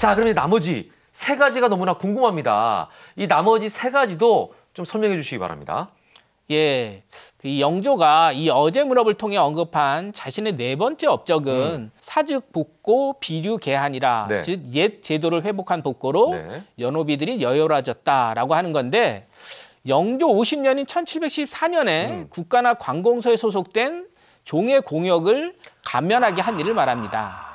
자, 그럼 이제 나머지 세 가지가 너무나 궁금합니다. 이 나머지 세 가지도 좀 설명해 주시기 바랍니다. 예, 이 영조가 이 어제무렵을 통해 언급한 자신의 네 번째 업적은 사즉 복고 비류 개한이라 네. 즉 옛 제도를 회복한 복고로 네. 연호비들이 여요로워졌다라고 하는 건데 영조 50년인 1714년에 국가나 관공서에 소속된 종의 공역을 감면하게 한 일을 말합니다.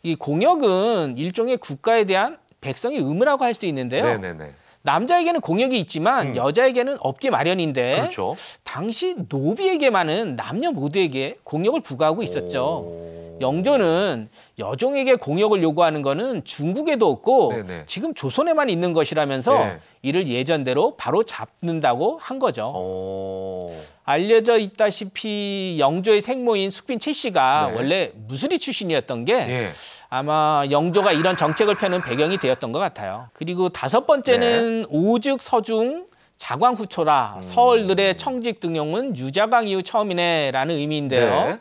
이 공역은 일종의 국가에 대한 백성의 의무라고 할 수 있는데요. 네네네. 남자에게는 공역이 있지만 여자에게는 없기 마련인데 그렇죠. 당시 노비에게만은 남녀 모두에게 공역을 부과하고 있었죠. 영조는 여종에게 공역을 요구하는 거는 중국에도 없고 네네. 지금 조선에만 있는 것이라면서 네. 이를 예전대로 바로 잡는다고 한 거죠. 오. 알려져 있다시피 영조의 생모인 숙빈 최 씨가 네. 원래 무술이 출신이었던 게 예. 아마 영조가 이런 정책을 펴는 배경이 되었던 것 같아요. 그리고 다섯 번째는 오즉 서중 자광후초라 서얼들의 청직 등용은 유자광 이후 처음이네라는 의미인데요. 네.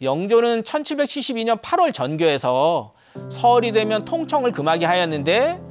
영조는 1772년 8월 전교에서 서얼이 되면 통청을 금하게 하였는데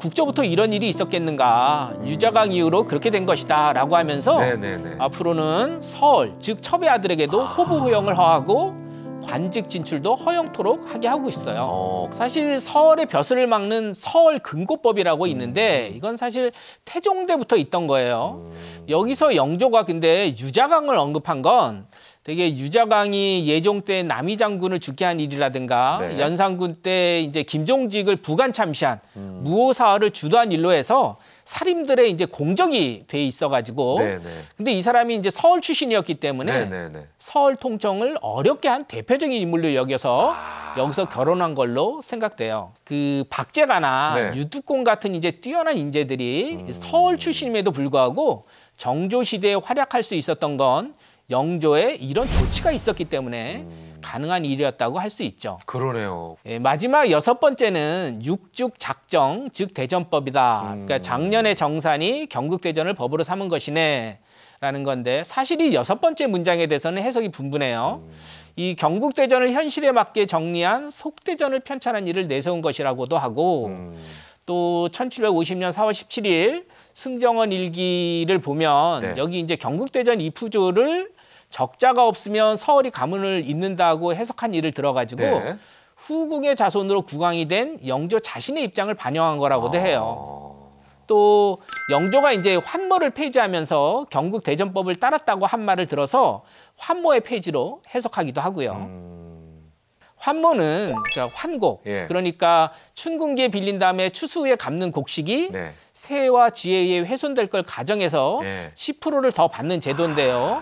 국조부터 이런 일이 있었겠는가. 유자광 이후로 그렇게 된 것이다 라고 하면서 네네네. 앞으로는 서얼, 즉 첩의 아들에게도 호부 허용을 허하고 관직 진출도 허용토록 하게 하고 있어요. 사실 서얼의 벼슬을 막는 서얼 근고법이라고 있는데 이건 사실 태종대부터 있던 거예요. 여기서 영조가 근데 유자광을 언급한 건 되게 유자광이 예종 때 남이 장군을 죽게 한 일이라든가 네. 연산군 때 이제 김종직을 부관 참시한 무호 사활을 주도한 일로 해서 살인들의 이제 공적이 돼 있어가지고 네네. 근데 이 사람이 이제 서울 출신이었기 때문에 네네네. 서울 통정을 어렵게 한 대표적인 인물로 여겨서 여기서 결혼한 걸로 생각돼요. 그 박제가나 네. 유두공 같은 이제 뛰어난 인재들이 서울 출신임에도 불구하고 정조 시대에 활약할 수 있었던 건 영조의 이런 조치가 있었기 때문에 가능한 일이었다고 할 수 있죠. 그러네요. 예, 마지막 여섯 번째는 육죽 작정, 즉 대전법이다. 그러니까 작년의 정산이 경국대전을 법으로 삼은 것이네. 라는 건데 사실 이 여섯 번째 문장에 대해서는 해석이 분분해요. 이 경국대전을 현실에 맞게 정리한 속대전을 편찬한 일을 내세운 것이라고도 하고 또 1750년 4월 17일 승정원 일기를 보면 네. 여기 이제 경국대전 이푸조를 적자가 없으면 서얼이 가문을 잇는다고 해석한 일을 들어가지고 네. 후궁의 자손으로 국왕이 된 영조 자신의 입장을 반영한 거라고도 해요. 또 영조가 이제 환모를 폐지하면서 경국대전법을 따랐다고 한 말을 들어서 환모의 폐지로 해석하기도 하고요. 환모는 그러니까 환곡, 예. 그러니까 춘궁기에 빌린 다음에 추수 후에 갚는 곡식이 네. 세와 쥐에 의해 훼손될 걸 가정해서 예. 10%를 더 받는 제도인데요.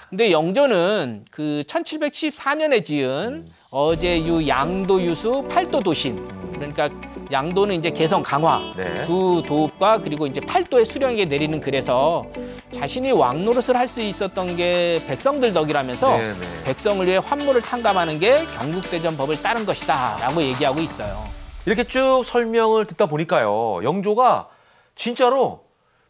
근데 영조는 그 1774년에 지은 어제유 양도유수 팔도 도신, 그러니까 양도는 이제 개성 강화, 네. 두 도읍과 그리고 이제 팔도의 수령에게 내리는 글에서 자신이 왕노릇을 할 수 있었던 게 백성들 덕이라면서 네네. 백성을 위해 환모를 탕감하는 게 경국대전법을 따른 것이다 라고 얘기하고 있어요. 이렇게 쭉 설명을 듣다 보니까요. 영조가 진짜로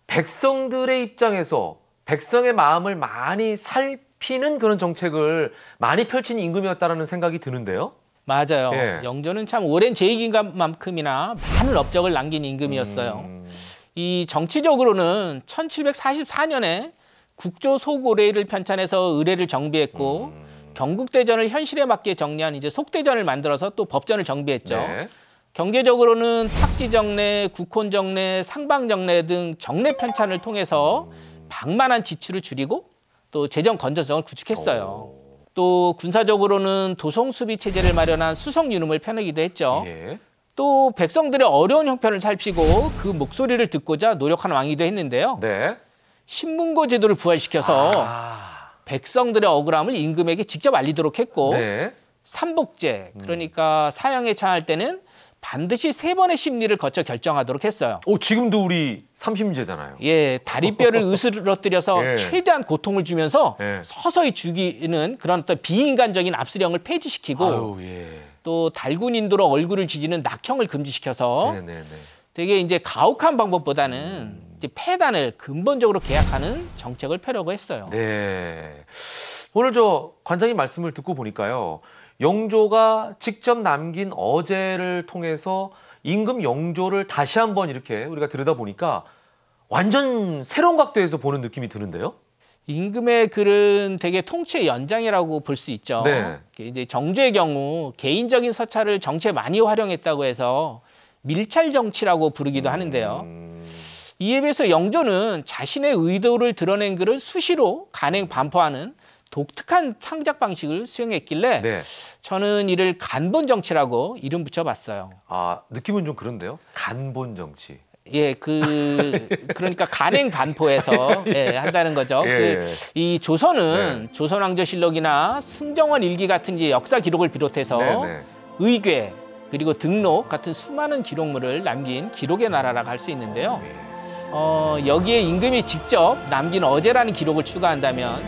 백성들의 입장에서 백성의 마음을 많이 살피는 그런 정책을 많이 펼친 임금이었다는 생각이 드는데요. 맞아요. 예. 영조는 참 오랜 재위기간만큼이나 많은 업적을 남긴 임금이었어요. 이 정치적으로는 1744년에 국조 소고례를 편찬해서 의례를 정비했고 경국대전을 현실에 맞게 정리한 이제 속대전을 만들어서 또 법전을 정비했죠. 네. 경제적으로는 탁지정례, 국혼정례, 상방정례 등 정례 편찬을 통해서 방만한 지출을 줄이고 또 재정 건전성을 구축했어요. 또 군사적으로는 도성수비 체제를 마련한 수성유능을 펴내기도 했죠. 예. 또 백성들의 어려운 형편을 살피고 그 목소리를 듣고자 노력한 왕이기도 했는데요. 네. 신문고 제도를 부활시켜서 백성들의 억울함을 임금에게 직접 알리도록 했고 네. 삼복제, 그러니까 사형에 처할 때는 반드시 3번의 심리를 거쳐 결정하도록 했어요. 지금도 우리 삼심제잖아요. 예, 다리뼈를 으스러뜨려서 예. 최대한 고통을 주면서 예. 서서히 죽이는 그런 어떤 비인간적인 압수령을 폐지시키고 아유, 예. 또 달군 인도로 얼굴을 지지는 낙형을 금지시켜서 네네네. 되게 이제 가혹한 방법보다는 이제 폐단을 근본적으로 계약하는 정책을 펴려고 했어요. 네. 오늘 저 관장님 말씀을 듣고 보니까요. 영조가 직접 남긴 어제를 통해서 임금 영조를 다시 한번 이렇게 우리가 들여다보니까 완전 새로운 각도에서 보는 느낌이 드는데요. 임금의 글은 되게 통치의 연장이라고 볼 수 있죠. 네. 이제 정조의 경우 개인적인 서찰을 정치에 많이 활용했다고 해서 밀찰 정치라고 부르기도 하는데요. 이에 비해서 영조는 자신의 의도를 드러낸 글을 수시로 간행 반포하는 독특한 창작 방식을 수행했길래 네. 저는 이를 간본 정치라고 이름 붙여봤어요. 아, 느낌은 좀 그런데요. 간본 정치. 예, 그러니까 간행 반포해서 예, 한다는 거죠. 예. 이 조선은 조선왕조실록이나 승정원 일기 같은 이제 역사 기록을 비롯해서 네네. 의궤 그리고 등록 같은 수많은 기록물을 남긴 기록의 나라라고 할 수 있는데요. 여기에 임금이 직접 남긴 어제라는 기록을 추가한다면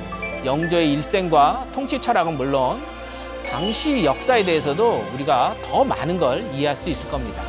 영조의 일생과 통치 철학은 물론 당시 역사에 대해서도 우리가 더 많은 걸 이해할 수 있을 겁니다.